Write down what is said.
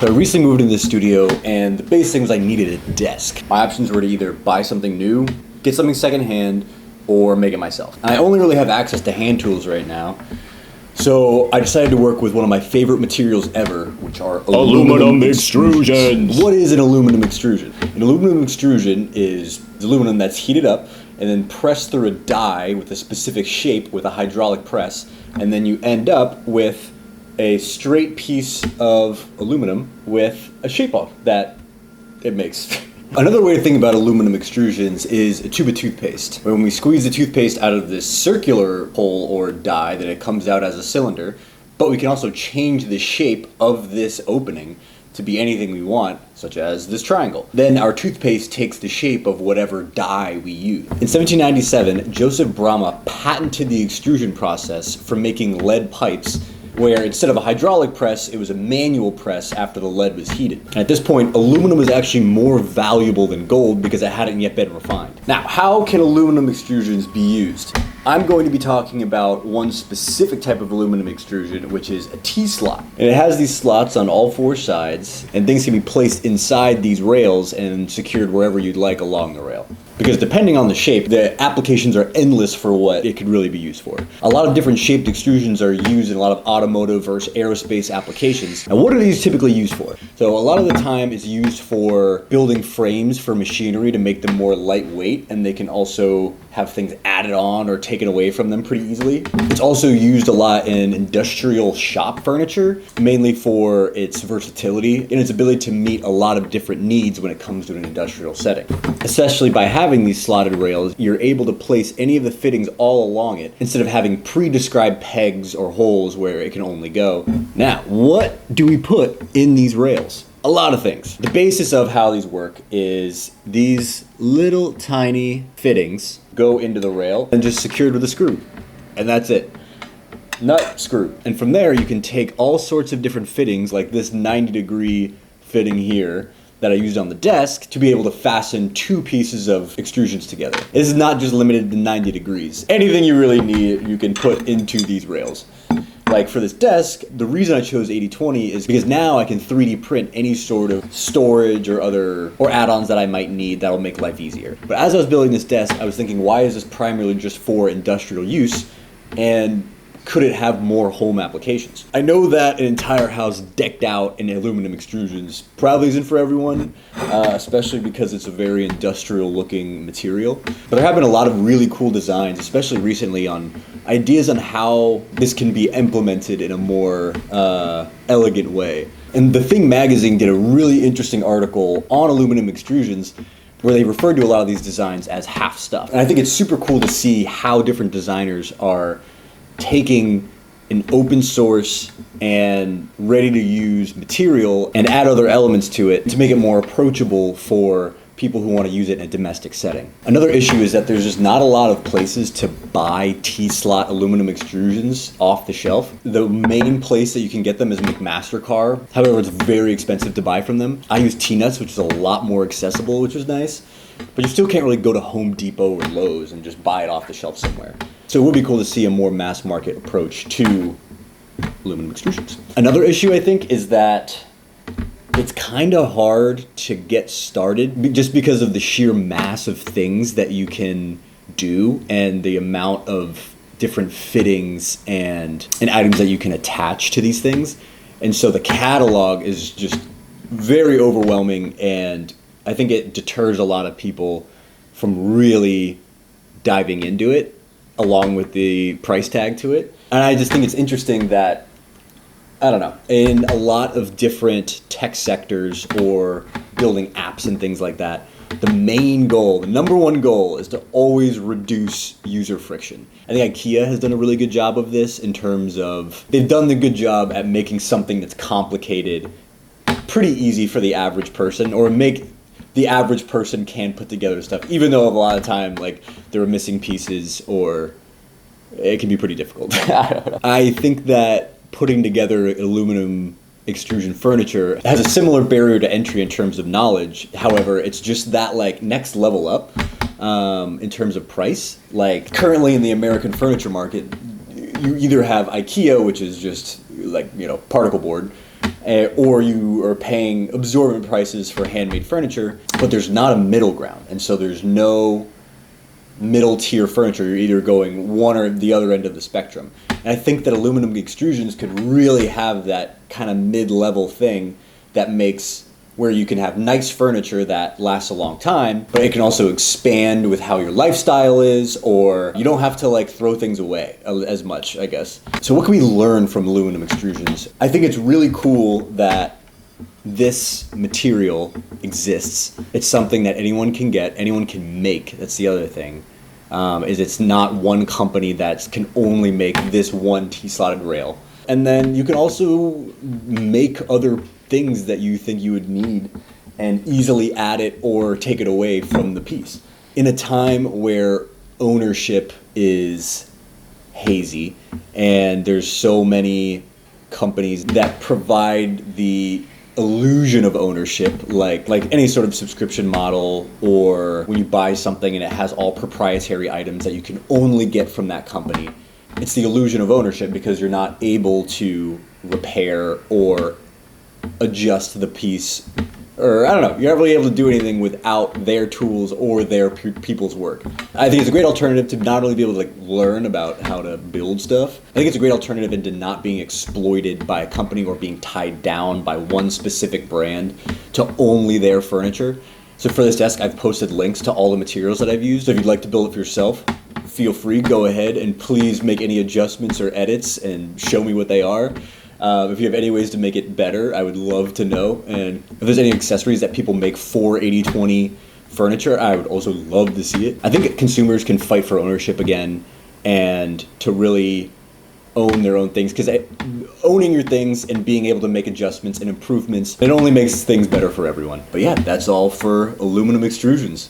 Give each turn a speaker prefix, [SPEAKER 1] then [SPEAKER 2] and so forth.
[SPEAKER 1] So I recently moved into this studio, and the basic thing was I needed a desk. My options were to either buy something new, get something secondhand, or make it myself. And I only really have access to hand tools right now, so I decided to work with one of my favorite materials ever, which are aluminum extrusions. What is an aluminum extrusion? An aluminum extrusion is aluminum that's heated up and then pressed through a die with a specific shape with a hydraulic press, and then you end up with a straight piece of aluminum with a shape on that it makes. Another way to think about aluminum extrusions is a tube of toothpaste. When we squeeze the toothpaste out of this circular hole or die, then it comes out as a cylinder, but we can also change the shape of this opening to be anything we want, such as this triangle. Then our toothpaste takes the shape of whatever die we use. In 1797, Joseph Bramah patented the extrusion process for making lead pipes, where instead of a hydraulic press, it was a manual press after the lead was heated. And at this point, aluminum was actually more valuable than gold because it hadn't yet been refined. Now, how can aluminum extrusions be used? I'm going to be talking about one specific type of aluminum extrusion, which is a T-slot. And it has these slots on all four sides, and things can be placed inside these rails and secured wherever you'd like along the rail. Because depending on the shape, the applications are endless for what it could really be used for. A lot of different shaped extrusions are used in a lot of automotive or aerospace applications. And what are these typically used for? So a lot of the time it's used for building frames for machinery to make them more lightweight, and they can also have things added on or taken away from them pretty easily. It's also used a lot in industrial shop furniture, mainly for its versatility and its ability to meet a lot of different needs when it comes to an industrial setting. Especially by having these slotted rails, you're able to place any of the fittings all along it instead of having pre-described pegs or holes where it can only go. Now, what do we put in these rails? A lot of things. The basis of how these work is these little tiny fittings go into the rail and just secured with a screw. And that's it. Nut, screw. And from there you can take all sorts of different fittings, like this 90-degree fitting here that I used on the desk, to be able to fasten two pieces of extrusions together. This is not just limited to 90 degrees. Anything you really need, you can put into these rails. Like for this desk, the reason I chose 80/20 is because now I can 3D print any sort of storage or add-ons that I might need that'll make life easier. But as I was building this desk, I was thinking, why is this primarily just for industrial use? And could it have more home applications? I know that an entire house decked out in aluminum extrusions probably isn't for everyone, especially because it's a very industrial looking material. But there have been a lot of really cool designs, especially recently, on ideas on how this can be implemented in a more elegant way. And The Thing magazine did a really interesting article on aluminum extrusions where they referred to a lot of these designs as half stuff. And I think it's super cool to see how different designers are taking an open source and ready to use material and add other elements to it to make it more approachable for people who want to use it in a domestic setting. Another issue is that there's just not a lot of places to buy T-slot aluminum extrusions off the shelf. The main place that you can get them is McMaster-Carr. However, it's very expensive to buy from them. I use T-Nuts, which is a lot more accessible, which is nice. But you still can't really go to Home Depot or Lowe's and just buy it off the shelf somewhere. So it would be cool to see a more mass market approach to aluminum extrusions. Another issue, I think, is that it's kind of hard to get started just because of the sheer mass of things that you can do and the amount of different fittings and items that you can attach to these things. And so the catalog is just very overwhelming, and I think it deters a lot of people from really diving into it, along with the price tag to it. And I just think it's interesting that, I don't know, in a lot of different tech sectors or building apps and things like that, the main goal, the number one goal, is to always reduce user friction. I think IKEA has done a really good job of this in terms of, they've done the good job at making something that's complicated pretty easy for the average person, or make the average person can put together stuff, even though a lot of time, like, there are missing pieces or it can be pretty difficult. I don't know. I think that putting together aluminum extrusion furniture has a similar barrier to entry in terms of knowledge. However, it's just that, like, next level up in terms of price. Like, currently in the American furniture market, you either have IKEA, which is just like, particle board, or you are paying absorbent prices for handmade furniture, but there's not a middle ground. And so there's no middle tier furniture. You're either going one or the other end of the spectrum. And I think that aluminum extrusions could really have that kind of mid-level thing that makes where you can have nice furniture that lasts a long time, but it can also expand with how your lifestyle is, or you don't have to like throw things away as much, I guess. So what can we learn from aluminum extrusions? I think it's really cool that this material exists. It's something that anyone can get, anyone can make. That's the other thing. Is it's not one company that can only make this one T-slotted rail. And then you can also make other things that you think you would need and easily add it or take it away from the piece. In a time where ownership is hazy and there's so many companies that provide the illusion of ownership, like any sort of subscription model, or when you buy something and it has all proprietary items that you can only get from that company. It's the illusion of ownership because you're not able to repair or adjust the piece, or I don't know, you're not really able to do anything without their tools or their people's work. I think it's a great alternative to not only be able to like learn about how to build stuff. I think it's a great alternative into not being exploited by a company or being tied down by one specific brand to only their furniture. So for this desk, I've posted links to all the materials that I've used. So if you'd like to build it for yourself, feel free, go ahead, and please make any adjustments or edits and show me what they are. If you have any ways to make it better, I would love to know. And if there's any accessories that people make for 80/20 furniture, I would also love to see it. I think consumers can fight for ownership again and to really own their own things, because owning your things and being able to make adjustments and improvements, it only makes things better for everyone. But yeah, that's all for aluminum extrusions.